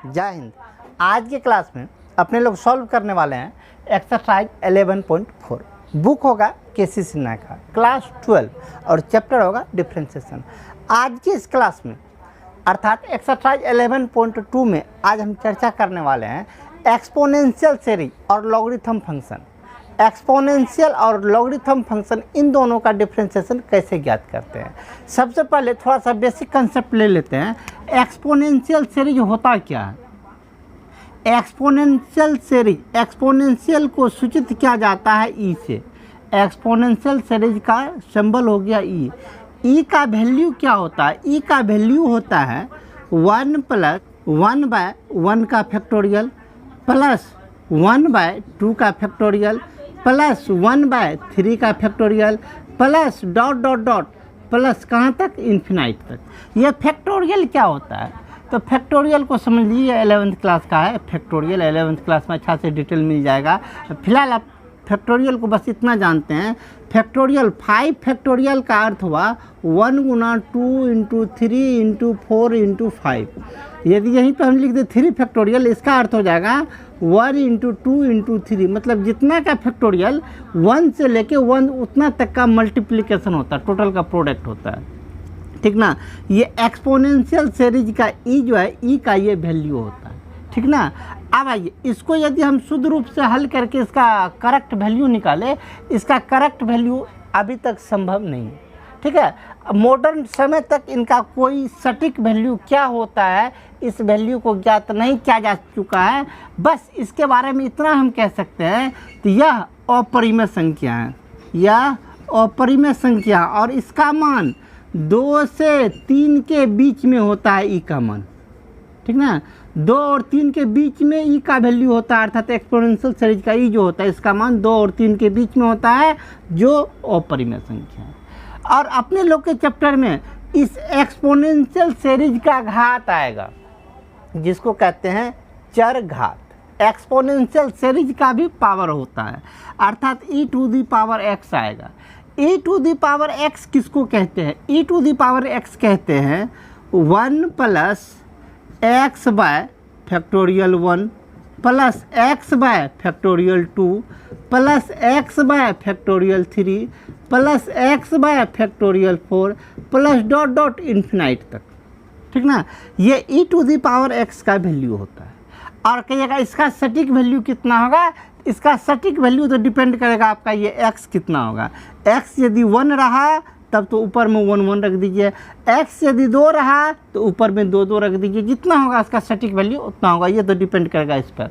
जय हिंद। आज के क्लास में अपने लोग सॉल्व करने वाले हैं एक्सरसाइज 11.4। बुक होगा केसी सिन्हा का, क्लास 12 और चैप्टर होगा डिफरेंशिएशन। आज की इस क्लास में अर्थात एक्सरसाइज 11.2 में आज हम चर्चा करने वाले हैं एक्सपोनेंशियल सीरीज और लॉगरिथम फंक्शन। एक्सपोनेंशियल और लॉगरिथम फंक्शन इन दोनों का डिफरेंशिएशन कैसे ज्ञात करते हैं। सबसे पहले थोड़ा सा बेसिक कंसेप्ट ले लेते हैं। एक्सपोनेंशियल सीरीज होता क्या है? एक्सपोनेंशियल सीरीज, एक्सपोनेंशियल को सूचित किया जाता है ई से। एक्सपोनेंशियल सीरीज का सिंबल हो गया ई। ई का वैल्यू क्या होता है? ई का वैल्यू होता है 1 + 1/1 का फैक्टोरियल प्लस 1/2 का फैक्टोरियल प्लस 1/3 का factorial plus dot dot dot plus कहाँ तक? इन्फिनाइट तक। ये फैक्टोरियल क्या होता है? तो फैक्टोरियल को समझ लीजिए 11th क्लास का है फैक्टोरियल। 11th क्लास में अच्छा से डिटेल मिल जाएगा। फिलहाल आप फैक्टोरियल को बस इतना जानते हैं। फैक्टोरियल 5 फैक्टोरियल का अर्थ हुआ 1 × 2 × 3 × 4 × 5। यदि यहीं पर हम लिख दे 3 फैक्टोरियल, इसका अर्थ हो जाएगा 1 × 2 × 3। मतलब जितना का फैक्टोरियल 1 से लेके 1 उतना तक का मल्टीप्लिकेशन होता है, टोटल का प्रोडक्ट होता है, ठीक ना। ये एक्सपोनेंशियल सीरीज का ई जो है, ई का ये वैल्यू होता है, ठीक ना। अब आइए इसको यदि हम शुद्ध रूप से हल करके इसका करेक्ट वैल्यू निकाले, इसका करेक्ट वैल्यू अभी तक संभव नहीं है, ठीक है। मॉडर्न समय तक इनका कोई सटीक वैल्यू क्या होता है इस वैल्यू को ज्ञात नहीं किया जा चुका है। बस इसके बारे में इतना हम कह सकते हैं कि यह अपरिमेय संख्या है, यह अपरिमेय संख्या और इसका मान 2 से 3 के बीच में होता है ई का मान, ठीक ना। 2 और 3 के बीच में ई का वैल्यू होता है, अर्थात एक्सपोनेंशियल सीरीज का ई जो होता है इसका मान 2 और 3 के बीच में होता है, जो अपरिमेय संख्या है। और अपने लोग के चैप्टर में इस एक्सपोनेंशियल सीरीज का घात आएगा जिसको कहते हैं चर घात। एक्सपोनेंशियल सीरीज का भी पावर होता है, अर्थात e⁴x आएगा। e⁴x किसको कहते हैं? e⁴x कहते हैं 1 + x/1 plus x/2 plus x/3 plus x/4 plus dot dot infinite तक, ठीक ना। ये e⁴x का वैल्यू होता है। और कहिएगा इसका सटीक वैल्यू कितना होगा? इसका सटीक वैल्यू तो डिपेंड करेगा आपका ये x कितना होगा। x यदि 1 रहा तब तो ऊपर में 1 1 रख दीजिए, x यदि 2 रहा तो ऊपर में 2 2 रख दीजिए। जितना होगा इसका सटीक वैल्यू उतना होगा, ये तो डिपेंड करेगा इस पर।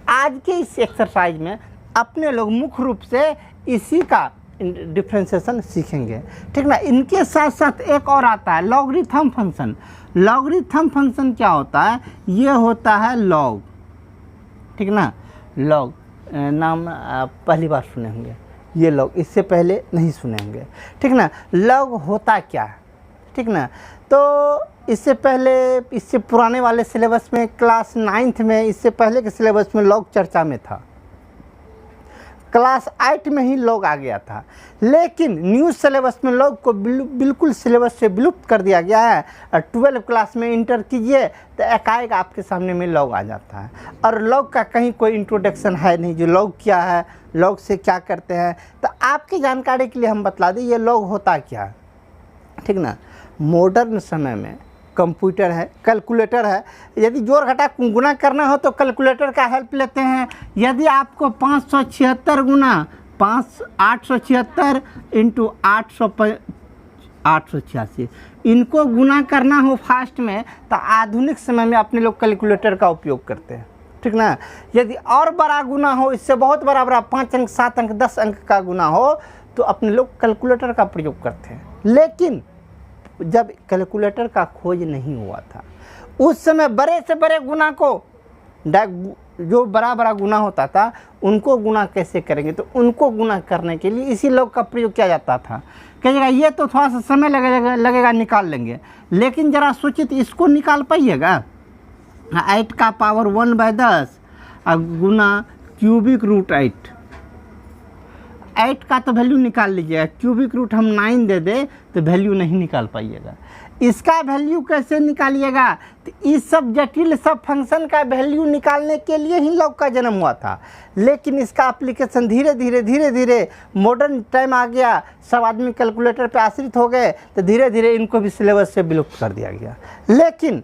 आज के इस एक्सरसाइज में अपने लोग मुख्य रूप से इसी का डिफरेंशिएशन सीखेंगे, ठीक ना। इनके साथ साथ एक और आता है लॉगरिथम फंक्शन। लॉगरिथम फंक्शन क्या होता है? ये होता है लॉग, ठीक ना। लॉग नाम पहली बार सुने होंगे, ये लॉग इससे पहले नहीं सुने होंगे, ठीक ना। लॉग होता क्या है, ठीक ना। तो इससे पहले, इससे पुराने वाले सिलेबस में क्लास 9th में, इससे पहले के सिलेबस में लॉग चर्चा में था। क्लास 8 में ही लॉग आ गया था, लेकिन न्यू सिलेबस में लॉग को बिल्कुल सिलेबस से विलुप्त कर दिया गया है। 12 क्लास में इंटर कीजिए तो एकाएक आपके सामने में लॉग आ जाता है। और लॉग का कहीं कोई इंट्रोडक्शन है नहीं, जो लॉग क्या है, लॉग से क्या करते हैं। तो आपकी जानकारी के लिए हम बतला दें ये लॉग होता क्या है, ठीक ना। मॉडर्न समय में कंप्यूटर है, कैलकुलेटर है, यदि जोड़ घटा गुना करना हो तो कैलकुलेटर का हेल्प लेते हैं। यदि आपको 576 गुना 876 × 886 इनको गुना करना हो फास्ट में तो आधुनिक समय में अपने लोग कैलकुलेटर का उपयोग करते हैं, ठीक ना। यदि और बड़ा गुना हो, इससे बहुत बड़ा 5 अंक 7 अंक 10 अंक का गुना हो तो अपने लोग कैलकुलेटर का प्रयोग करते हैं। लेकिन जब कैलकुलेटर का खोज नहीं हुआ था उस समय बड़े से बड़े गुना को, जो बड़ा गुना होता था उनको गुना कैसे करेंगे, तो उनको गुना करने के लिए इसी लॉग का प्रयोग किया जाता था। कहिएगा ये तो थोड़ा सा समय लगेगा निकाल लेंगे, लेकिन ज़रा सोचिए इसको निकाल पाइएगा। 8 का पावर 1/10 गुना क्यूबिक रूट 8 8 का तो वैल्यू निकाल लीजिएगा, क्यूबिक रूट हम 9 दे दे तो वैल्यू नहीं निकाल पाइएगा। इसका वैल्यू कैसे निकालिएगा? तो इस सब जटिल सब फंक्शन का वैल्यू निकालने के लिए ही लॉग का जन्म हुआ था, लेकिन इसका एप्लीकेशन धीरे धीरे मॉडर्न टाइम आ गया, सब आदमी कैलकुलेटर पे आश्रित हो गए, तो धीरे धीरे इनको भी सिलेबस से विलुप्त कर दिया गया। लेकिन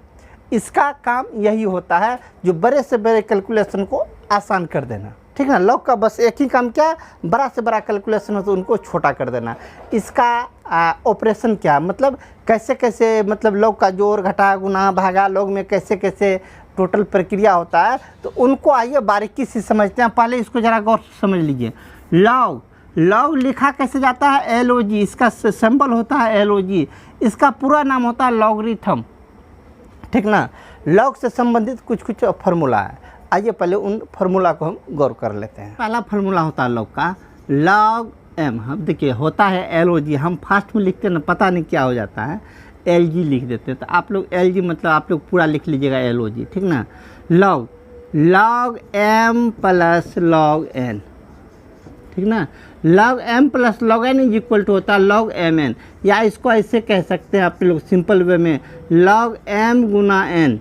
इसका काम यही होता है जो बड़े से बड़े कैलकुलेशन को आसान कर देना, ठीक ना। लॉग का बस एक ही काम क्या, बड़ा से बड़ा कैलकुलेशन हो तो उनको छोटा कर देना। इसका ऑपरेशन क्या, मतलब कैसे कैसे, मतलब लॉग का जोड़ घटा गुना भागा लॉग में कैसे कैसे टोटल प्रक्रिया होता है, तो उनको आइए बारीकी से समझते हैं। पहले इसको ज़रा गौर से समझ लीजिए। लॉग लिखा कैसे जाता है? LOG, इसका सिंबल होता है LOG, इसका पूरा नाम होता है लॉगरिथम, ठीक ना। लॉग से संबंधित कुछ कुछ फार्मूला है, आइए पहले उन फार्मूला को हम गौर कर लेते हैं। पहला फार्मूला होता है लॉग का log m, हम देखिए होता है LOG, हम फास्ट में लिखते हैं ना, पता नहीं क्या हो जाता है, LG लिख देते हैं, तो आप लोग LG मतलब आप लोग पूरा लिख लीजिएगा LOG, ठीक ना। log m plus log n, ठीक ना। log m plus log n is equal to होता है log mn, या इसको ऐसे कह सकते हैं आप लोग सिंपल वे में log m गुना n,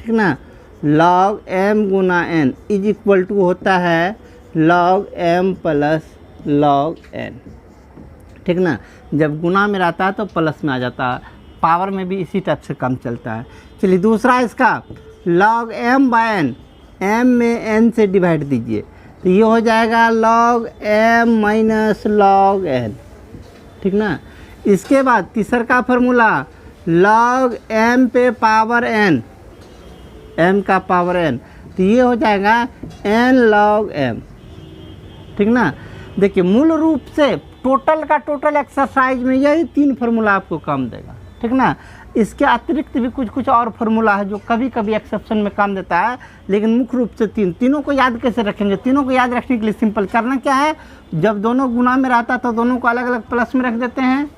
ठीक ना। log m गुना n इज इक्वल टू होता है log m plus log n, ठीक ना। जब गुना में रहता है तो प्लस में आ जाता है, पावर में भी इसी टाइप से काम चलता है। चलिए दूसरा इसका log m by n, m में n से डिवाइड दीजिए तो ये हो जाएगा log m minus log n, ठीक ना। इसके बाद तीसरा का फार्मूला log m पे पावर n, m का पावर n, तो ये हो जाएगा n log m, ठीक ना। देखिए मूल रूप से टोटल का टोटल एक्सरसाइज में यही 3 फार्मूला आपको काम देगा, ठीक ना। इसके अतिरिक्त भी कुछ कुछ और फार्मूला है जो कभी कभी एक्सेप्शन में काम देता है, लेकिन मुख्य रूप से तीनों को याद कैसे रखेंगे? तीनों को याद रखने के लिए सिंपल करना क्या है, जब दोनों गुना में रहता है तो दोनों को अलग अलग प्लस में रख देते हैं,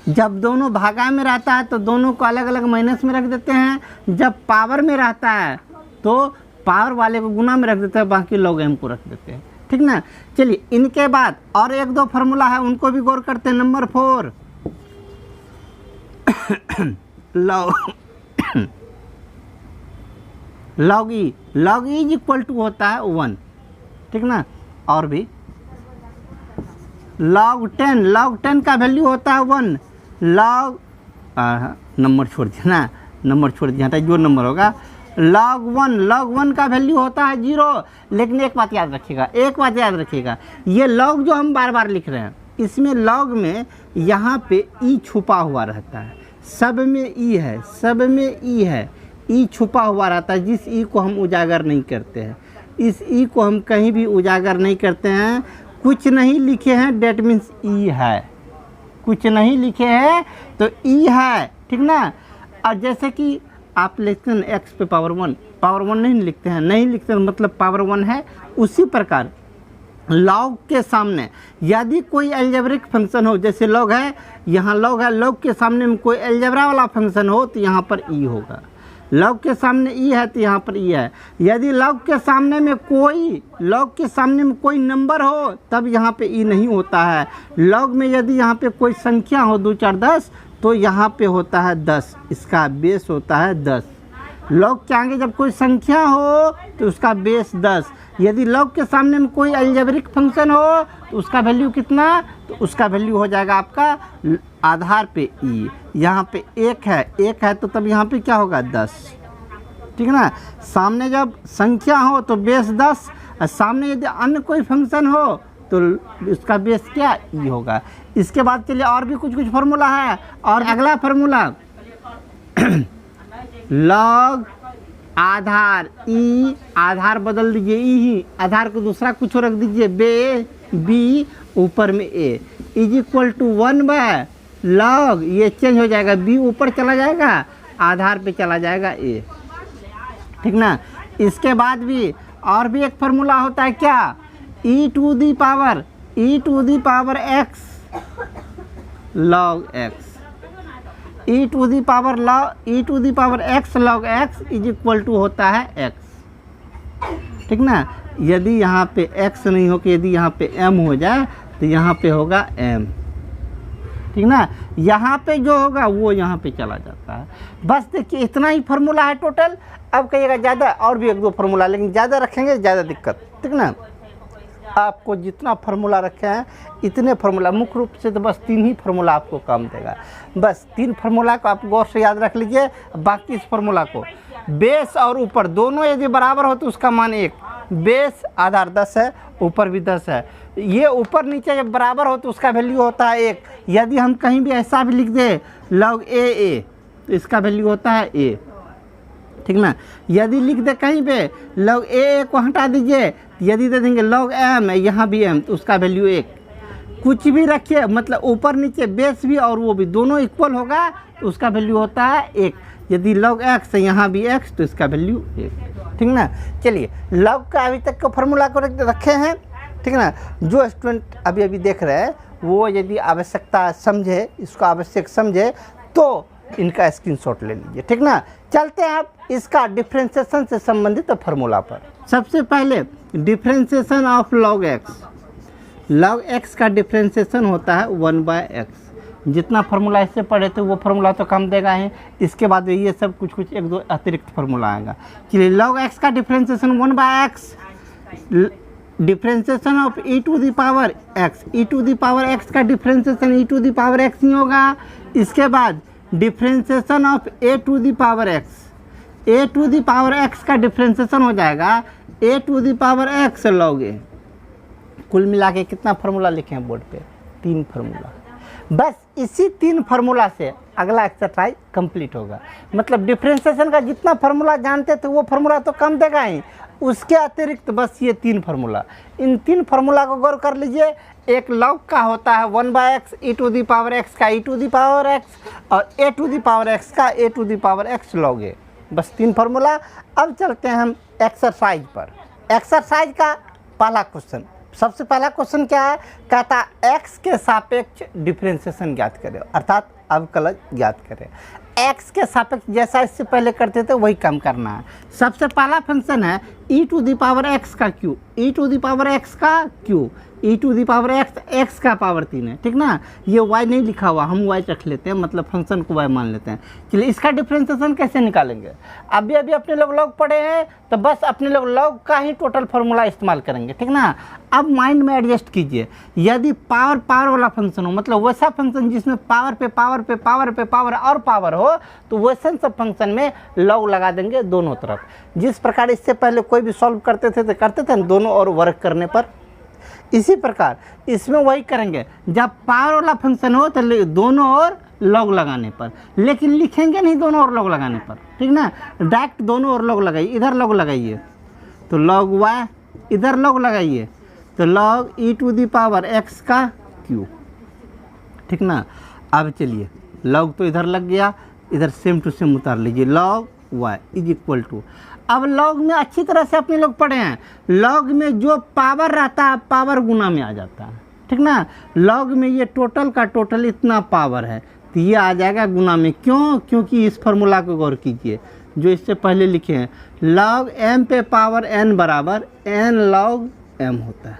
जब दोनों भागा में रहता है तो दोनों को अलग अलग माइनस में रख देते हैं, जब पावर में रहता है तो पावर वाले को गुना में रख देते हैं, बाकी log m को रख देते हैं, ठीक ना। चलिए इनके बाद और 1-2 फार्मूला है, उनको भी गौर करते हैं। Number 4 log e is equal to होता है 1, ठीक ना। और भी log 10 का वैल्यू होता है 1, log नंबर छोड़ दिया ना, नंबर छोड़ दिया था, जो नंबर होगा log 1 का वैल्यू होता है 0। लेकिन एक बात याद रखिएगा, ये log जो हम बार बार लिख रहे हैं इसमें log में यहाँ पे e छुपा हुआ रहता है, सब में e है, e छुपा हुआ रहता है, जिस e को हम उजागर नहीं करते हैं, इस e को हम कहीं भी उजागर नहीं करते हैं। कुछ नहीं लिखे हैं डेट मीन्स e है, कुछ नहीं लिखे हैं तो e है, ठीक ना। और जैसे कि आप लिखते हैं x पे पावर 1 नहीं लिखते हैं, मतलब पावर 1 है। उसी प्रकार log के सामने यदि कोई अलजेब्रिक फंक्शन हो, जैसे log है, यहाँ log है, log के सामने में कोई अलजेब्रा वाला फंक्शन हो तो यहाँ पर e होगा, log के सामने e है तो यहाँ पर e है। यदि log के सामने में कोई नंबर हो तब यहाँ पे e नहीं होता है। log में यदि यहाँ पे कोई संख्या हो 2 4 10 तो यहाँ पे होता है 10, इसका बेस होता है 10। log के आगे जब कोई संख्या हो तो उसका बेस 10। यदि log के सामने में कोई अलजेब्रिक फंक्शन हो तो उसका वैल्यू कितना, तो उसका वैल्यू हो जाएगा आपका आधार पे e, यहाँ पे 1 है तो तब यहाँ पे क्या होगा 10, ठीक ना। सामने जब संख्या हो तो बेस 10, और सामने यदि अन्य कोई फंक्शन हो तो उसका बेस क्या e होगा। इसके बाद चलिए और भी कुछ फार्मूला है। और अगला फार्मूला log आधार e, आधार बदल दीजिए e ही, आधार को दूसरा कुछ रख दीजिए b, ऊपर में a is equal to 1 by log, ये चेंज हो जाएगा, b ऊपर चला जाएगा, आधार पे चला जाएगा a, ठीक ना। इसके बाद भी और भी एक फार्मूला होता है क्या, e to the power x log x, e to the power x log x is equal to होता है x, ठीक ना। यदि यहाँ पे x नहीं हो के यदि यहाँ पे m हो जाए तो यहाँ पे होगा m, ठीक ना। यहाँ पे जो होगा वो यहाँ पे चला जाता है। बस देखिए इतना ही फार्मूला है टोटल। अब कहिएगा ज़्यादा, और भी एक दो फार्मूला, लेकिन ज़्यादा रखेंगे ज़्यादा दिक्कत, ठीक ना। आपको जितना फार्मूला रखे हैं इतने फार्मूला, मुख्य रूप से तो बस 3 ही फार्मूला आपको काम देगा। बस 3 फार्मूला को आप गौर से याद रख लीजिए। बाकी इस फार्मूला को बेस और ऊपर दोनों यदि बराबर हो तो उसका मान 1, बेस आधार 10 है, ऊपर भी 10 है। ये ऊपर नीचे जब बराबर हो तो उसका वैल्यू होता है 1। यदि हम कहीं भी ऐसा भी लिख दें log a तो इसका वैल्यू होता है a, ठीक ना। यदि लिख दे कहीं पे log a को हटा दीजिए, यदि दे देंगे log m, यहाँ भी m, तो उसका वैल्यू 1। कुछ भी रखिए, मतलब ऊपर नीचे बेस भी और वो भी दोनों इक्वल होगा तो उसका वैल्यू होता है 1। यदि log x यहाँ भी x तो इसका वैल्यू 1, ठीक ना। चलिए log का अभी तक का फार्मूला को रखे हैं, ठीक ना। जो स्टूडेंट अभी अभी देख रहे हैं वो यदि आवश्यकता समझे, इसको आवश्यक समझे तो इनका स्क्रीनशॉट ले लीजिए, ठीक ना। चलते हैं आप इसका डिफ्रेंशिएशन से संबंधित फार्मूला पर। सबसे पहले differentiation of log x। log x का डिफ्रेंशिएशन होता है 1/x। जितना फार्मूला इससे पढ़े थे वो फार्मूला तो काम देगा ही, इसके बाद ये सब कुछ कुछ एक दो अतिरिक्त फार्मूला आएगा। चलिए log x का differentiation 1/x, differentiation of e to the power x, e to the power x का differentiation e to the power x नहीं होगा। इसके बाद differentiation of a to the power x, a to the power x का differentiation हो जाएगा a to the power x log a। कुल मिला के कितना फार्मूला लिखे हैं बोर्ड पे? 3 फार्मूला। बस इसी 3 फार्मूला से अगला एक्सरसाइज कंप्लीट होगा। मतलब डिफ्रेंशिएशन का जितना फार्मूला जानते थे वो फार्मूला तो कम देगा ही, उसके अतिरिक्त बस ये 3 फार्मूला। इन 3 फार्मूला को गौर कर लीजिए। एक log का होता है 1/x, e to the power x का e to the power x, और a to the power x का a to the power x log a। बस 3 फार्मूला। अब चलते हैं हम एक्सरसाइज पर। एक्सरसाइज का पहला क्वेश्चन, सबसे पहला क्वेश्चन क्या है? कहता x के सापेक्ष डिफ्रेंशिएशन ज्ञात करें, अर्थात अवकलज ज्ञात करें। x के सापेक्ष जैसा इससे पहले करते थे वही काम करना है। सबसे पहला फंक्शन है e to the power x का q, e to the power x का q, e to the power x, x का पावर 3 है, ठीक ना। ये y नहीं लिखा हुआ, हम y रख लेते हैं, मतलब फंक्शन को y मान लेते हैं। चलिए इसका डिफ्रेंशिएशन कैसे निकालेंगे? अभी अभी अपने लोग log पढ़े हैं तो बस अपने लोग log का ही टोटल फार्मूला इस्तेमाल करेंगे, ठीक ना। अब माइंड में एडजस्ट कीजिए। यदि पावर वाला फंक्शन हो, मतलब वैसा फंक्शन जिसमें पावर पे पावर पे पावर पे पावर और पावर हो, तो वैसे सब फंक्शन में log लगा देंगे दोनों तरफ। जिस प्रकार इससे पहले कोई भी सॉल्व करते थे दोनों और वर्क करने पर, इसी प्रकार इसमें वही करेंगे। जब पावर वाला फंक्शन हो तो दोनों ओर log लगाने पर, लेकिन लिखेंगे नहीं दोनों ओर log लगाने पर, ठीक ना। डायरेक्ट दोनों ओर log लगाइए। इधर log लगाइए तो log y, इधर log लगाइए तो log e to the power x का q, ठीक ना। अब चलिए log तो इधर लग गया, इधर सेम टू सेम उतार लीजिए, log y is equal to. अब log में अच्छी तरह से अपने लोग पढ़े हैं, log में जो पावर रहता है पावर गुना में आ जाता है, ठीक ना। log में ये टोटल का टोटल इतना पावर है तो ये आ जाएगा गुना में। क्यों? क्योंकि इस फार्मूला को गौर कीजिए जो इससे पहले लिखे हैं, log m पे पावर n बराबर n log m होता है,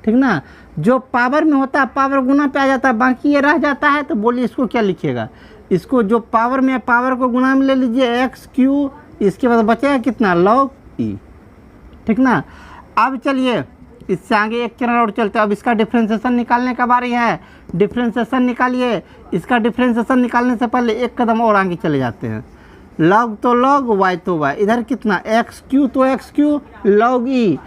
ठीक ना। जो पावर में होता है पावर गुना पे आ जाता है, बाकी ये रह जाता है। तो बोलिए इसको क्या लिखिएगा? इसको जो पावर में है पावर को गुना में ले लीजिए x q, इसके बाद बचेगा कितना? log e, ठीक ना। अब चलिए इससे आगे एक चरण और चलते हैं। अब इसका डिफ्रेंशिएशन निकालने का बारी है। डिफ्रेंशिएशन निकालिए। इसका डिफ्रेंशिएशन निकालने से पहले एक कदम और आगे चले जाते हैं। log तो log, y तो y, इधर कितना? x q तो x q, log e,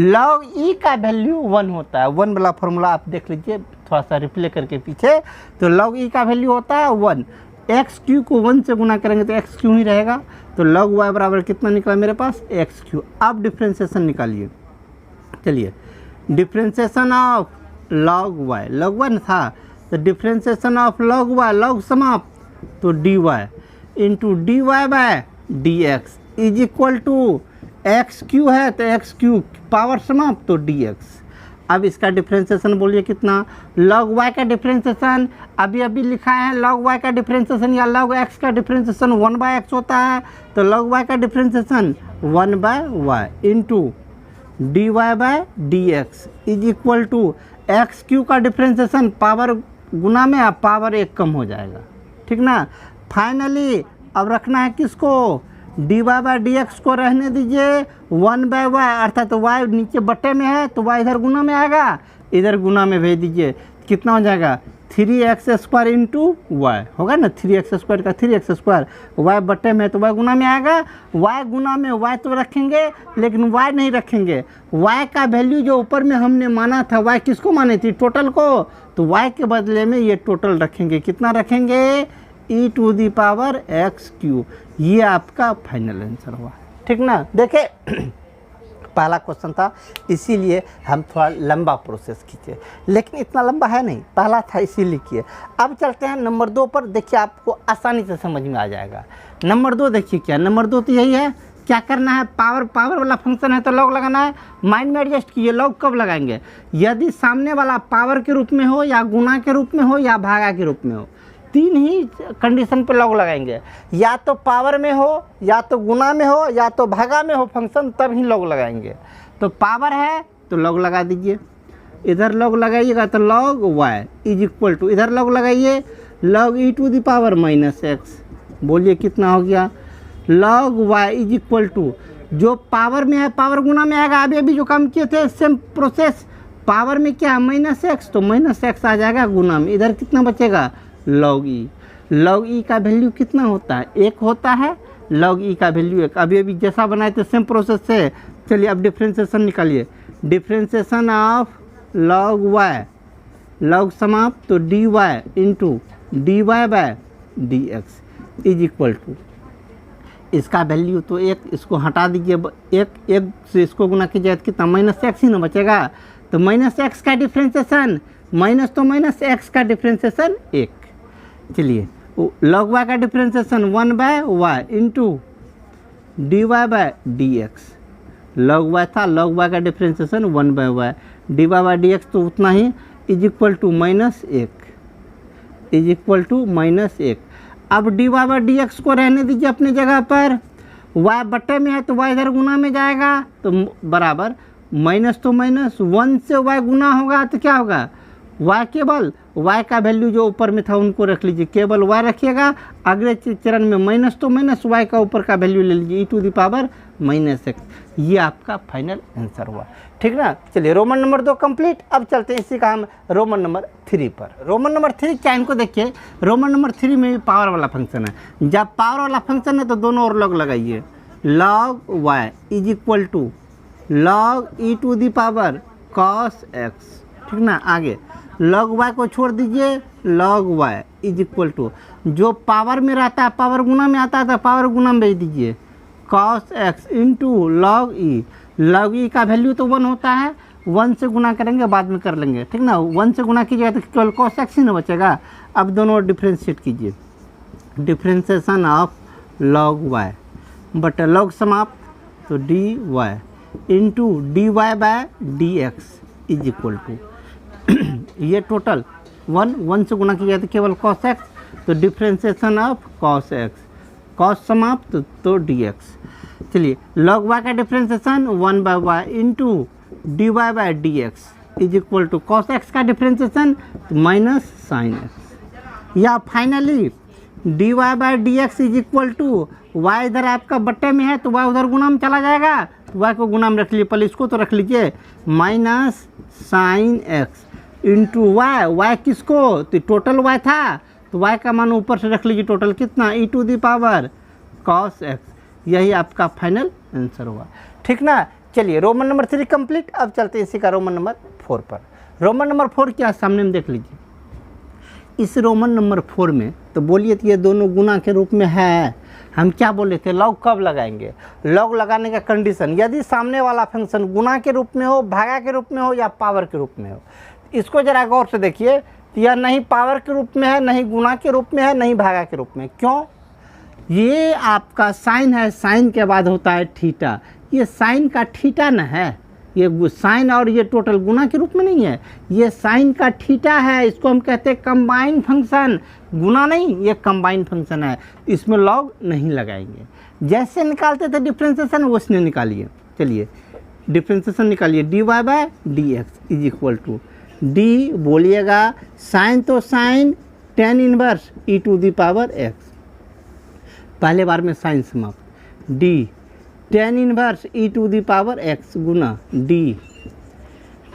log e का वैल्यू 1 होता है। 1 वाला फार्मूला आप देख लीजिए थोड़ा सा रिप्ले करके पीछे, तो log e का वैल्यू होता है 1। एक्स क्यू को 1 से गुना करेंगे तो एक्स क्यू ही रहेगा, तो log y बराबर कितना निकला मेरे पास? X q. अब डिफ्रेंशिएशन निकालिए। चलिए डिफ्रेंशिएशन ऑफ log y था, तो differentiation of log y, log समाप्त तो dy into dy by d x is equal to x q है तो एक्स क्यू पावर समाप्त तो डी एक्स। अब इसका डिफ्रेंशिएशन बोलिए कितना? log y का डिफ्रेंशिएशन अभी अभी लिखा है, log y का डिफ्रेंशिएशन या log x का डिफ्रेंशिएशन 1/x होता है, तो log y का differentiation 1/y into dy by d x is equal to x q का डिफ्रेंसिएशन पावर गुना में आप पावर एक कम हो जाएगा, ठीक ना। फाइनली अब रखना है किसको, dy बाय डी एक्स को रहने दीजिए 1/y, अर्थात तो y नीचे बट्टे में है तो y इधर गुना में आएगा, इधर गुना में भेज दीजिए, कितना हो जाएगा 3x² इंटू वाई होगा ना, 3x² का 3x², y बट्टे में तो y गुना में आएगा, y गुना में y तो रखेंगे लेकिन y नहीं रखेंगे, y का वैल्यू जो ऊपर में हमने माना था, y किसको मानी थी, टोटल को, तो y के बदले में ये टोटल रखेंगे, कितना रखेंगे e⁻x³, ये आपका फाइनल आंसर हुआ, ठीक ना। देखे पहला क्वेश्चन था इसीलिए हम थोड़ा लंबा प्रोसेस खींचे, लेकिन इतना लंबा है नहीं, पहला था इसीलिए किए। अब चलते हैं नंबर 2 पर, देखिए आपको आसानी से समझ में आ जाएगा। नंबर 2 देखिए क्या, नंबर 2 तो यही है, क्या करना है, पावर वाला फंक्शन है तो लॉग लगाना है। माइंड में एडजस्ट कीजिए, लॉग कब लगाएंगे, यदि सामने वाला पावर के रूप में हो या गुना के रूप में हो या भागा के रूप में हो, तीन ही कंडीशन पे लॉग लगाएंगे, या तो पावर में हो या तो गुना में हो या तो भागा में हो फंक्शन, तब ही लॉग लगाएंगे। तो पावर है तो लॉग लगा दीजिए, इधर लॉग लगाइएगा तो log y is equal to, इधर लॉग लगाइए लॉग e⁻x, बोलिए कितना हो गया, log y is equal to, जो पावर में है पावर गुना में आएगा। अभी जो काम किए थे सेम प्रोसेस, पावर में क्या -x तो -x आ जाएगा गुना में, इधर कितना बचेगा log e, log e का वैल्यू कितना होता है, 1 होता है, log e का वैल्यू 1। अभी जैसा बनाए थे सेम प्रोसेस से, चलिए अब डिफ्रेंसिएशन निकालिए, differentiation of log y, log समाप्त तो dy into dy by d x is equal to, इसका वैल्यू तो 1, इसको हटा दीजिए, 1 से इसको गुना कीजिए तो कितना -x ही ना बचेगा, तो -x का डिफ्रेंसिएशन, माइनस तो -x का डिफ्रेंसिएशन 1। चलिए log y का differentiation 1/y into dy by d x, log y था, log y का differentiation 1/y, dy by d x तो उतना ही, is equal to -1, is equal to -1। अब dy बाय डी एक्स को रहने दीजिए अपनी जगह पर, y बट्टे में है तो y इधर गुना में जाएगा, तो बराबर माइनस तो माइनस, 1 से y गुना होगा तो क्या होगा, y केवल y का वैल्यू जो ऊपर में था उनको रख लीजिए, केवल y रखिएगा, अगले चरण में माइनस तो माइनस, y का ऊपर का वैल्यू ले लीजिए e⁻x, ये आपका फाइनल आंसर हुआ, ठीक ना। चलिए रोमन नंबर 2 कंप्लीट। अब चलते हैं इसी का हम रोमन नंबर 3 पर। रोमन नंबर 3 क्या, इनको देखिए, रोमन नंबर 3 में भी पावर वाला फंक्शन है। जब पावर वाला फंक्शन है तो दोनों ओर लॉग लगाइए, log y is equal to log e⁻cos x, ठीक ना। आगे log y को छोड़ दीजिए, log y is equal to, जो पावर में रहता है पावर गुना में आता है तो पावर गुना में भेज दीजिए, cos x into log e, log e का वैल्यू तो 1 होता है, 1 से गुना करेंगे बाद में कर लेंगे, ठीक ना। 1 से गुना कीजिएगा तो केवल cos x ही ना बचेगा। अब दोनों डिफ्रेंशिएट कीजिए, differentiation of log y but log समाप्त तो dy into dy by d x is equal to, ये टोटल 1 से गुना किया तो केवल cos x, तो differentiation of cos x, cos समाप्त तो dx। चलिए log y का differentiation 1/y into dy by d x is equal to cos x का डिफ्रेंसिएशन माइनस sin x, या finally dy by d x is equal to, y इधर आपका बट्टे में है तो y उधर गुना में चला जाएगा, तो y को गुना में रख लीजिए, पहले इसको तो रख लीजिए, minus sin x into y किसको, तो टोटल y था तो y का मान ऊपर से रख लीजिए, टोटल कितना e⁻cos x, यही आपका फाइनल आंसर हुआ, ठीक ना। चलिए रोमन नंबर 3 कंप्लीट। अब चलते हैं इसी का रोमन नंबर 4 पर। रोमन नंबर 4 क्या सामने में देख लीजिए, इस रोमन नंबर 4 में तो बोलिए तो ये दोनों गुना के रूप में है, हम क्या बोले थे, लॉग कब लगाएंगे, लॉग लगाने का कंडीशन, यदि सामने वाला फंक्शन गुना के रूप में हो, भागा के रूप में हो या पावर के रूप में हो। इसको जरा गौर से देखिए, यह नहीं पावर के रूप में है, नहीं गुना के रूप में है, नहीं भागा के रूप में, क्यों, ये आपका साइन है, साइन के बाद होता है थीटा, ये साइन का थीटा न है, ये साइन और ये टोटल गुना के रूप में नहीं है, ये साइन का थीटा है, इसको हम कहते हैं कंबाइन फंक्शन, गुना नहीं, ये कंबाइन फंक्शन है, इसमें लॉग नहीं लगाएंगे। जैसे निकालते थे डिफ्रेंसिएशन वैसे निकालिए। चलिए डिफ्रेंसिएशन निकालिए, dy by d x is equal to d, बोलिएगा साइन तो sine tan inverse e to the power x, पहले बार में साइन समाप्त, d tan inverse e to the power x गुना d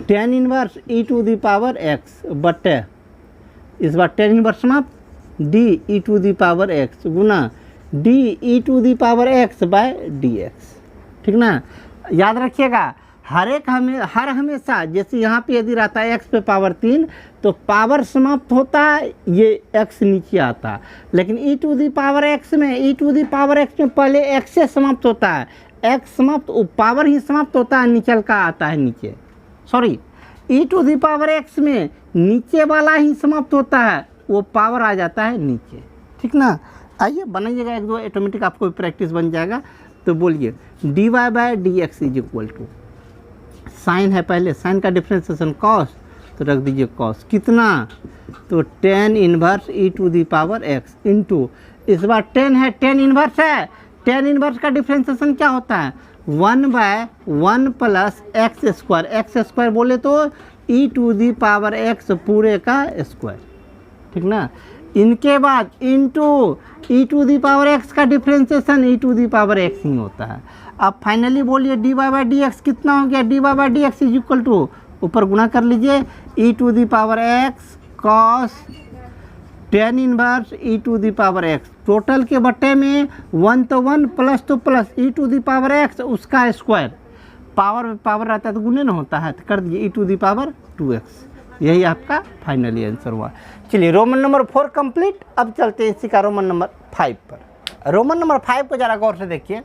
tan inverse e to the power x बटे इस बार टेन इनवर्स समाप्त d e to the power x गुना d e to the power x by d x. ठीक ना, याद रखिएगा हर हमेशा जैसे यहाँ पे यदि रहता है एक्स पे पावर 3 तो पावर समाप्त होता है, ये एक्स नीचे आता है, लेकिन ई टू दी पावर एक्स में पहले एक्स से समाप्त होता है, एक्स समाप्त पावर ही समाप्त होता है, निचल का आता है नीचे, sorry e to the power x में नीचे वाला ही समाप्त होता है, वो पावर आ जाता है नीचे। ठीक ना, आइए बनाइएगा एक दो, ऑटोमेटिक आपको प्रैक्टिस बन जाएगा। तो बोलिए d y by d x is equal to, sine है पहले, साइन का डिफ्रेंसिएशन कॉस, तो रख दीजिए कॉस कितना, तो tan inverse e to the power x into, इस बार टेन है, टेन इनवर्स है, टेन इनवर्स का डिफ्रेंसिएशन क्या होता है 1 बाय 1 प्लस एक्स स्क्वायर बोले तो e to the power x पूरे का स्क्वायर। ठीक ना, इनके बाद into e to the power x का differentiation e to the power x ही होता है। अब फाइनली बोलिए d y by d x कितना हो गया, d y by d x is equal to, ऊपर गुना कर लीजिए e to the power x cos tan inverse e to the power x, total के बट्टे में 1 तो 1 प्लस तो plus e to the power x उसका स्क्वायर, पावर रहता है तो गुणे ना होता है, तो कर दीजिए ई टू दी पावर 2x, यही आपका फाइनली आंसर हुआ। चलिए रोमन नंबर 4 कंप्लीट। अब चलते हैं इसी का रोमन नंबर 5 पर। रोमन नंबर 5 को ज़रा गौर से देखिए,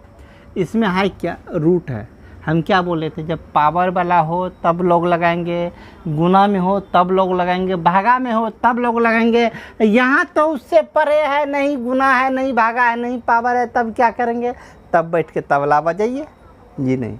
इसमें है क्या, रूट है। हम क्या बोले थे, जब पावर वाला हो तब लोग लगाएंगे, गुना में हो तब लोग लगाएंगे, भागा में हो तब लोग लगाएंगे। यहाँ तो उससे परे है, नहीं गुना है, नहीं भागा है, नहीं पावर है, तब क्या करेंगे, तब बैठ के तबला बजाइए जी, नहीं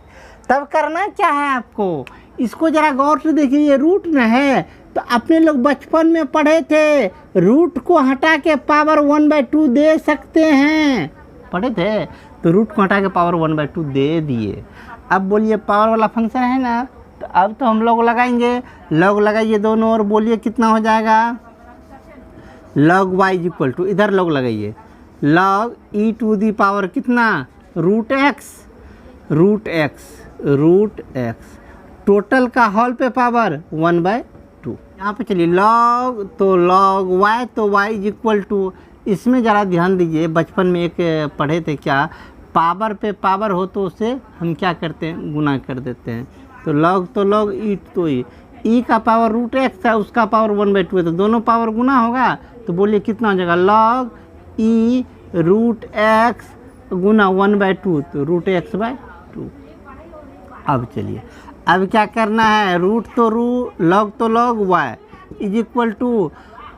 तब करना क्या है आपको, इसको ज़रा गौर से देखिए, ये रूट में है तो अपने लोग बचपन में पढ़े थे, रूट को हटा के पावर 1/2 दे सकते हैं, पढ़े थे, तो रूट को हटा के पावर 1/2 दे दिए। अब बोलिए पावर वाला फंक्शन है ना, तो अब तो हम लोग लगाएंगे, लॉग लगाइए दोनों और बोलिए कितना हो जाएगा, log y is equal to, इधर लॉग लगाइए, log e to the power कितना, रूट एक्स टोटल का होल पे पावर 1/2। यहाँ पे चलिए लॉग तो लॉग वाई तो वाई इज इक्वल टू, इसमें ज़रा ध्यान दीजिए, बचपन में एक पढ़े थे क्या, पावर पे पावर हो तो उसे हम क्या करते हैं, गुना कर देते हैं, तो लॉग ई तो ई का पावर रूट एक्स है, उसका पावर 1/2 है, तो दोनों पावर गुना होगा, तो बोलिए कितना हो जाएगा, लॉग ई रूट एक्स गुना 1/2, तो रूट x/2। अब चलिए अब क्या करना है, रूट तो log y is equal to,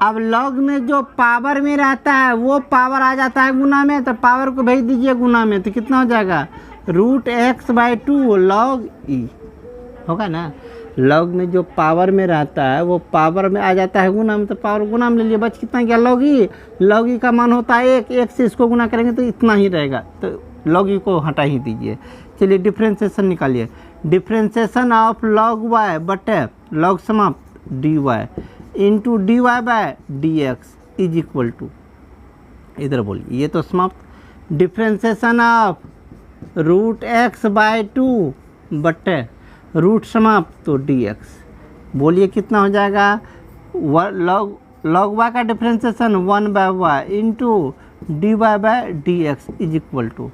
अब लॉग में जो पावर में रहता है वो पावर आ जाता है गुना में, तो पावर को भेज दीजिए गुना में, तो कितना हो जाएगा, रूट x/2 लॉग ई होगा ना, लॉग में जो पावर में रहता है वो पावर में आ जाता है गुना में, तो पावर गुना में ले लिए, बच कितना गया, लॉग ई का मान होता है 1 से इसको गुना करेंगे तो इतना ही रहेगा, तो लॉग ई को हटा ही दीजिए। चलिए डिफ्रेंसिएशन निकालिए, डिफ्रेंसिएशन ऑफ लॉग वाई बटे लॉग समाप्त d y into d y by d x is equal to, इधर बोलिए ये तो समाप्त, डिफ्रेंसिएशन ऑफ रूट x/2 बटे रूट समाप्त तो डी एक्स, बोलिए कितना हो जाएगा, लॉग वाई का differentiation 1/y into d y by d x is equal to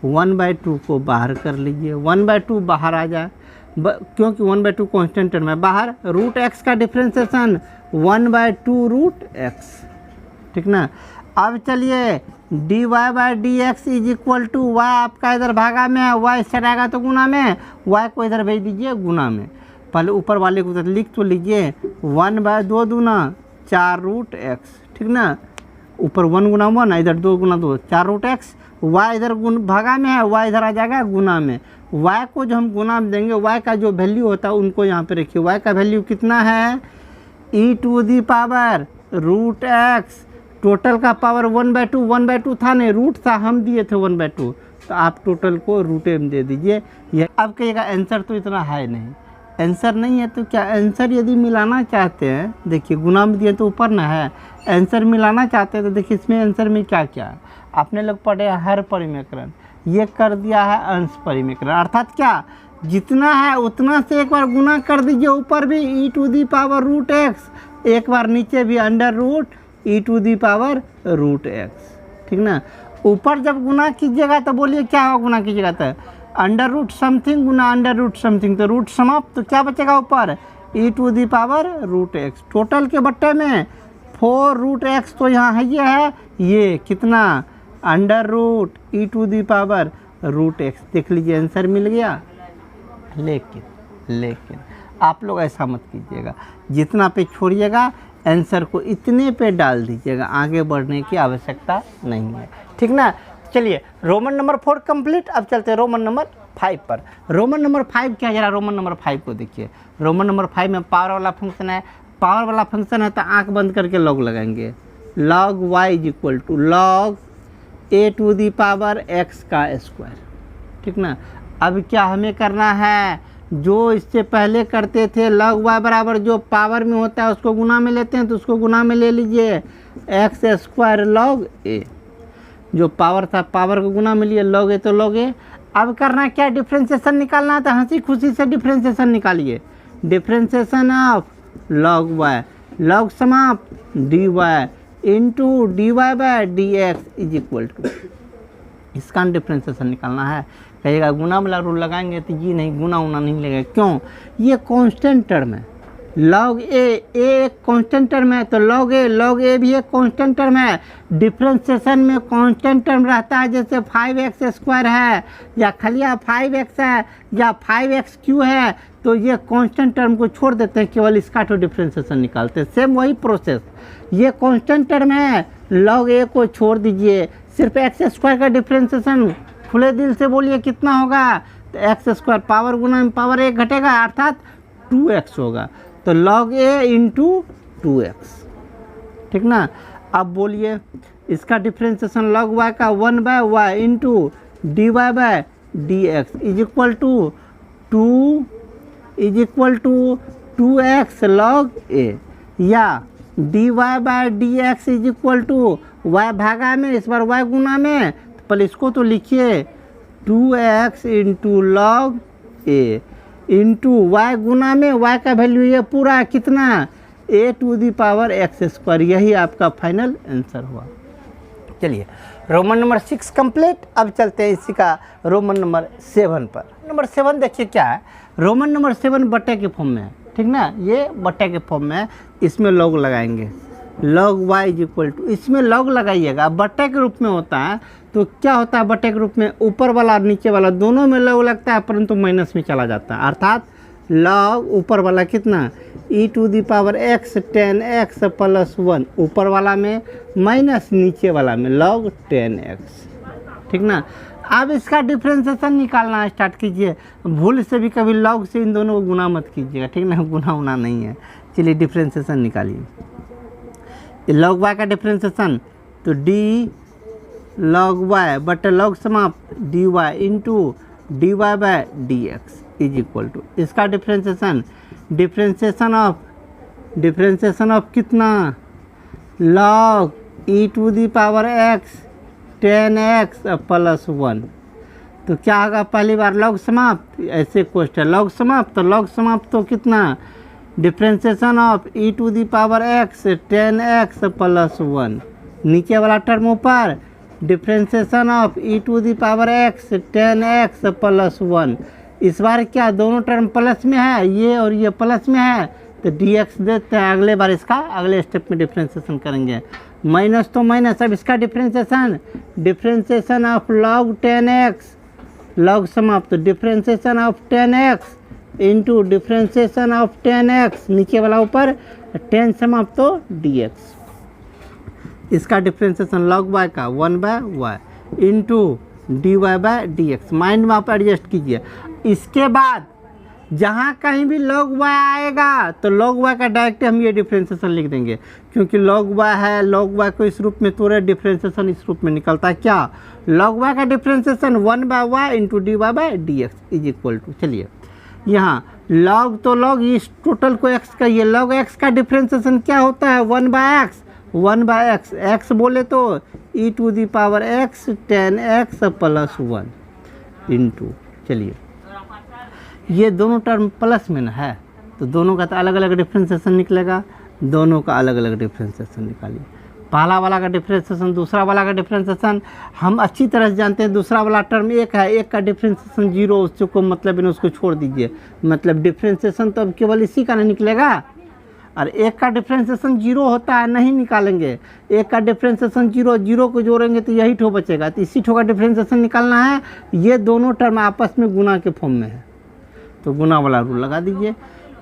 1/2 को बाहर कर लीजिए, 1/2 बाहर आ जाए, क्योंकि 1/2 कॉन्स्टेंट टर्म है बाहर, रूट एक्स का डिफ्रेंसिएशन 1/2 रूट एक्स। ठीक ना, अब चलिए d y by d x is equal to, y आपका इधर भागा में है, वाई से रहेगा तो गुना में, वाई को इधर भेज दीजिए गुना में, पहले ऊपर वाले को इधर लिख तो लीजिए, 1/2 दूना 4 रूट एक्स। ठीक ना, ऊपर 1 गुना 1 इधर 2 गुना 2 4 रूट एक्स, वाई इधर भागा में है, वाई इधर आ जाएगा गुना में, वाई को जो हम गुना में देंगे, वाई का जो वैल्यू होता है उनको यहाँ पे रखिए, वाई का वैल्यू कितना है, e to the power root x, total का पावर 1/2 था नहीं, रूट था, हम दिए थे 1/2, तो आप टोटल को रूट m दे दीजिए। ये अब कहिएगा आंसर तो इतना है नहीं, आंसर नहीं है तो क्या आंसर यदि मिलाना चाहते हैं, देखिए गुना में दिए तो ऊपर ना है, आंसर मिलाना चाहते हैं तो देखिए इसमें आंसर में क्या क्या है। आपने लोग पढ़े हर परिमेकरण, ये कर दिया है अंश परिमेकरण, अर्थात क्या जितना है उतना से एक बार गुना कर दीजिए, ऊपर भी e to the power root x, एक बार नीचे भी under root e to the power root x, ठीक ना। ऊपर जब गुना कीजिएगा तो बोलिए क्या होगा, गुना कीजिएगा तो अंडर रूट समथिंग गुना अंडर रूट समथिंग, तो रूट समाप्त, तो क्या बचेगा ऊपर e to the power root x. Total के बट्टे में 4 रूट एक्स तो यहाँ है, ये कितना under root e to the power root x. देख लीजिए आंसर मिल गया। लेकिन आप लोग ऐसा मत कीजिएगा, जितना पे छोड़िएगा आंसर को इतने पे डाल दीजिएगा, आगे बढ़ने की आवश्यकता नहीं है, ठीक ना। चलिए रोमन नंबर 4 कंप्लीट। अब चलते हैं रोमन नंबर 5 पर। रोमन नंबर 5 क्या, जरा रोमन नंबर 5 को देखिए। रोमन नंबर 5 में पावर वाला फंक्शन है, पावर वाला फंक्शन है तो आंख बंद करके लॉग लगाएंगे। Log y is equal to log a to the power x का स्क्वायर, ठीक ना। अब क्या हमें करना है, जो इससे पहले करते थे लॉग y बराबर जो पावर में होता है उसको गुना में लेते हैं, तो उसको गुना में ले लीजिए एक्स स्क्वायर लॉग a, जो पावर था पावर को गुना में लिए लॉग a तो लॉग a। अब करना क्या, डिफ्रेंशिएशन निकालना है, तो हंसी खुशी से डिफ्रेंशिएशन निकालिए। Differentiation of log y log समाप्त dy into dy by d x is equal to, इसका डिफ्रेंशिएशन निकालना है। कहिएगा गुना वाला रूल लगाएंगे तो ये नहीं, गुना उना नहीं लगेगा, क्यों, ये कांस्टेंट टर्म है। लॉग ए एक कांस्टेंट टर्म है तो लॉग ए भी एक कांस्टेंट टर्म है। डिफ्रेंशिएशन में कांस्टेंट टर्म रहता है, जैसे 5x स्क्वायर है या खलिया 5x है या 5x³ है, तो ये कांस्टेंट टर्म को छोड़ देते हैं, केवल इसका तो डिफ्रेंशिएशन निकालते हैं। सेम वही प्रोसेस, ये कांस्टेंट टर्म है, लॉग ए को छोड़ दीजिए, सिर्फ x² का डिफ्रेंशिएशन, खुले दिल से बोलिए कितना होगा, तो x² पावर गुना में पावर 1 घटेगा, अर्थात 2x होगा, तो लॉग a इंटू 2x, ठीक ना। अब बोलिए इसका डिफ्रेंशिएशन लॉग y का 1/y into dy by d x is equal to 2x log a, या dy by d x is equal to y भागा में, इस बार y गुना में, तो पहले इसको तो लिखिए 2x into log a into y गुना में, y का वैल्यू ये पूरा कितना a to the power x², यही आपका फाइनल आंसर हुआ। चलिए रोमन नंबर 6 कंप्लीट। अब चलते हैं इसी का रोमन नंबर 7 पर। नंबर 7 देखिए क्या है, रोमन नंबर 7 बट्टे के फॉर्म में है, ठीक ना, ये बट्टे के फॉर्म में है, इसमें लॉग लगाएंगे। Log y is equal to, इसमें लॉग लगाइएगा, बट्टे के रूप में होता है तो क्या होता है, बट्टे के रूप में ऊपर वाला और नीचे वाला दोनों में लॉग लगता है, परंतु माइनस में चला जाता है, अर्थात लॉग ऊपर वाला कितना e to the power x 10x plus 1, ऊपर वाला में माइनस नीचे वाला में लॉग 10x, ठीक ना। अब इसका डिफ्रेंशिएशन निकालना स्टार्ट कीजिए, भूल से भी कभी लॉग से इन दोनों को गुना मत कीजिएगा, ठीक ना, गुना उना नहीं है। चलिए डिफ्रेंशिएशन निकालिए, लॉग y का डिफ्रेंशिएशन तो d log y but log समाप्त dy into dy by d x is equal to, इसका डिफ्रेंशिएशन ऑफ कितना, log e to the power x 10x plus 1, तो क्या होगा, पहली बार लॉग समाप्त, ऐसे क्वेश्चन लॉग समाप्त, तो लॉग समाप्त तो कितना, differentiation of e to the power x 10x plus 1, नीचे वाला टर्म ऊपर, differentiation of e to the power x 10x plus 1, इस बार क्या दोनों टर्म प्लस में है, ये और ये प्लस में है, तो dx देते हैं, अगले बार इसका अगले स्टेप में डिफ्रेंशिएशन करेंगे, माइनस तो माइनस। अब इसका differentiation of log 10x, log समाप्त, differentiation of 10x into differentiation of 10x, नीचे वाला ऊपर 10 समाप्त तो dx, इसका डिफ्रेंशिएशन लॉग y का 1/y into dy by d x, mind में आप एडजस्ट कीजिए। इसके बाद जहाँ कहीं भी log y आएगा तो log y का डायरेक्ट हम ये डिफ्रेंशिएशन लिख देंगे, क्योंकि log y है, log y को इस रूप में तोड़े, डिफ्रेंशिएशन इस रूप में निकलता है क्या, log y का differentiation 1/y into dy by d x is equal to, चलिए यहाँ log तो log इस टोटल को x का, ये log x का डिफ्रेंशिएशन क्या होता है 1/x, 1/x, x बोले तो e to the power x tan x plus 1 into, चलिए ये दोनों टर्म प्लस में ना है तो दोनों का तो अलग अलग डिफ्रेंशिएशन निकलेगा, दोनों का अलग अलग डिफ्रेंशिएशन निकालिए। पहला वाला का डिफ्रेंशिएशन, दूसरा वाला का डिफ्रेंशिएशन हम अच्छी तरह से जानते हैं। दूसरा वाला टर्म एक है, एक का डिफ्रेंशिएशन 0, उसको मतलब उसको छोड़ दीजिए, मतलब डिफ्रेंशिएशन तो अब केवल इसी का नहीं निकलेगा, और एक का डिफ्रेंशिएशन 0 होता है, नहीं निकालेंगे। एक का डिफ्रेंशिएशन 0, 0 को जोड़ेंगे तो यही ठो बचेगा, तो इसी ठो का डिफ्रेंशिएशन निकालना है। ये दोनों टर्म आपस में गुना के फॉर्म में है तो गुना वाला रूल लगा दीजिए।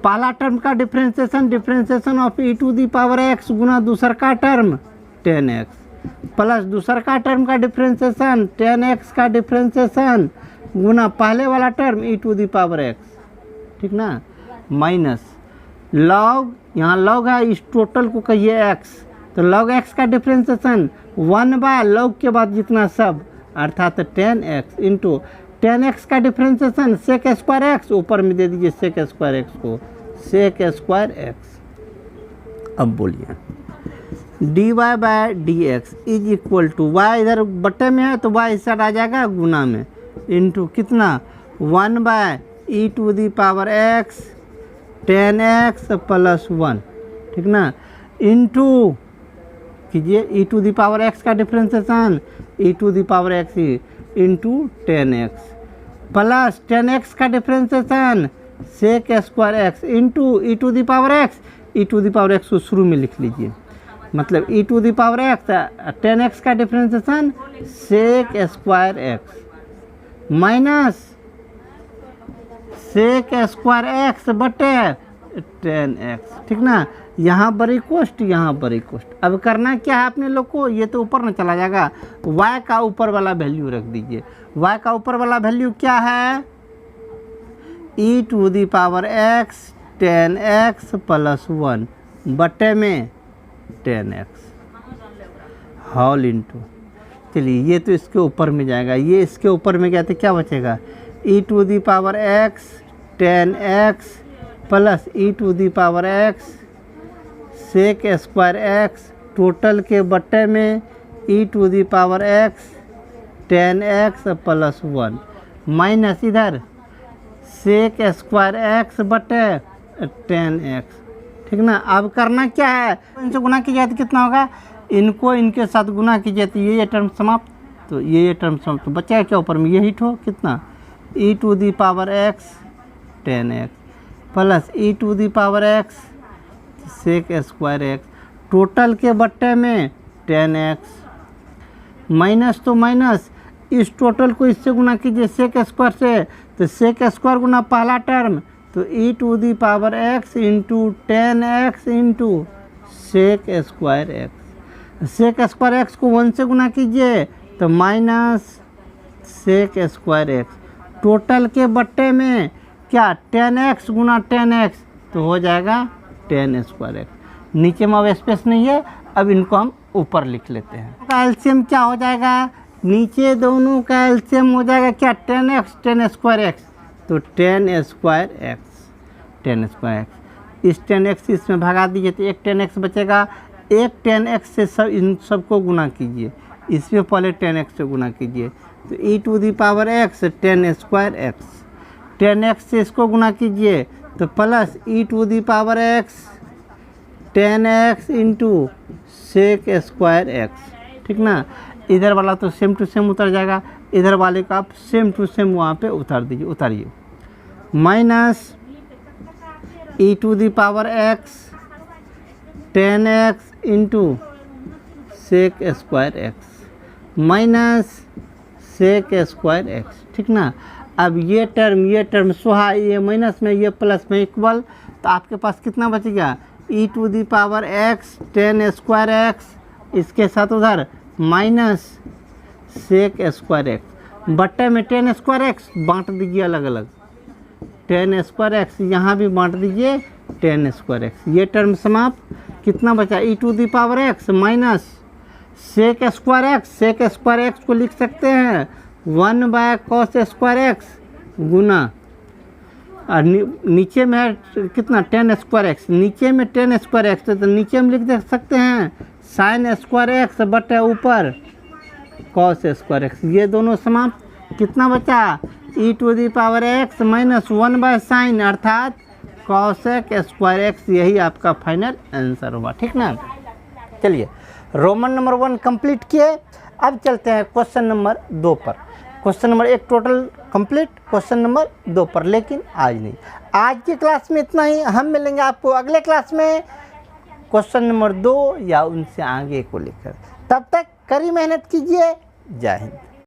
पहला टर्म का differentiation of e to the power x गुना दूसरा का टर्म tan x प्लस दूसरा का टर्म का डिफ्रेंशिएशन tan x का डिफ्रेंशिएशन गुना पहले वाला term e to the power x, ठीक ना, माइनस लॉग, यहाँ लॉग है, इस टोटल को कहिए x, तो लॉग x का डिफ्रेंशिएशन 1/log के बाद जितना सब अर्थात tan x into tan x का डिफ्रेंशिएशन sec स्क्वायर x, ऊपर में दे दीजिए sec स्क्वायर x को, sec स्क्वायर x। अब बोलिए dy by d x is equal to, y इधर बट्टे में है तो y इस साइड आ जाएगा गुना में, इंटू कितना 1/e to the power x tan x plus 1, ठीक ना, इंटू कीजिए e to the power x का differentiation e to the power x into tan x plus tan x का differentiation sec square x into e to the power x, e to the power x को शुरू में लिख लीजिए, मतलब e to the power x tan x का differentiation sec square x minus sec square x बटे tan x, ठीक ना, यहाँ बड़ी कोष्ट, यहाँ बड़ी कोष्ट। अब करना क्या है अपने लोग को, ये तो ऊपर न चला जाएगा, y का ऊपर वाला वैल्यू रख दीजिए। y का ऊपर वाला वैल्यू क्या है, e to the power x tan x plus 1 बटे में tan x होल इंटू, चलिए ये तो इसके ऊपर में जाएगा, ये इसके ऊपर में गया तो क्या बचेगा e to the power x tan x plus e to the power x sec square x total के बट्टे में e to the power x tan x plus 1 minus इधर sec स्क्वायर x बटे tan x, ठीक ना। अब करना क्या है, इनसे गुना कीजिए तो कितना होगा, इनको इनके साथ गुना कीजिए तो ये टर्म समाप्त, तो ये टर्म समाप्त, तो बचेगा क्या ऊपर में यही ठो कितना e to the power x tan x plus e to the power x sec square x total के बट्टे में tan x माइनस, तो माइनस इस टोटल को इससे गुना कीजिए sec स्क्वायर से, तो sec स्क्वायर गुना पहला टर्म तो e to the power x into tan x into sec square x, sec square x को 1 से गुना कीजिए तो minus sec square x total के बट्टे में क्या tan x गुना tan x तो हो जाएगा tan स्क्वायर x। नीचे में अब स्पेस नहीं है, अब इनको हम ऊपर लिख लेते हैं। का एलसीएम क्या हो जाएगा, नीचे दोनों का एलसीएम हो जाएगा क्या tan x tan square x, तो tan square x, tan square x, इस tan x इसमें भगा दीजिए तो एक tan x बचेगा, एक tan x से सब इन सबको गुना कीजिए, इसमें पहले tan x से गुना कीजिए तो e to the power x tan square x, tan x से इसको गुना कीजिए तो plus e to the power x tan x into sec square x, ठीक ना। इधर वाला तो सेम टू सेम उतर जाएगा, इधर वाले का आप सेम टू सेम वहाँ पे उतार दीजिए, उतारिए, minus e to the power x tan x into sec square x minus sec square x, ठीक ना। अब ये टर्म सुहा, ये माइनस में ये प्लस में इक्वल, तो आपके पास कितना बचेगा e to the power x tan square x, इसके साथ उधर माइनस sec स्क्वायर x बट्टे में tan स्क्वायर x बांट दीजिए अलग अलग, टेन स्क्वायर एक्स, यहाँ भी बांट दीजिए टेन स्क्वायर एक्स, ये टर्म समाप्त। कितना बचा e to the power x minus sec square x, sec square x को लिख सकते हैं 1/cos स्क्वायर एक्स गुना, और नीचे में है कितना टेन स्क्वायर एक्स, नीचे में टेन स्क्वायर एक्स तो नीचे में लिख सकते हैं साइन स्क्वायर एक्स बटे ऊपर कॉस स्क्वायर एक्स, ये दोनों समाप्त। कितना बचा e to the power x minus 1/sin अर्थात कॉसेक स्क्वायर एक्स, यही आपका फाइनल आंसर होगा। ठीक ना, चलिए रोमन नंबर 1 कंप्लीट किए। अब चलते हैं क्वेश्चन नंबर 2 पर। Question number 1 total complete, question number 2 पर, लेकिन आज नहीं, आज की क्लास में इतना ही। हम मिलेंगे आपको अगले क्लास में क्वेश्चन नंबर 2 या उनसे आगे को लेकर। तब तक कड़ी मेहनत कीजिए। जय हिंद।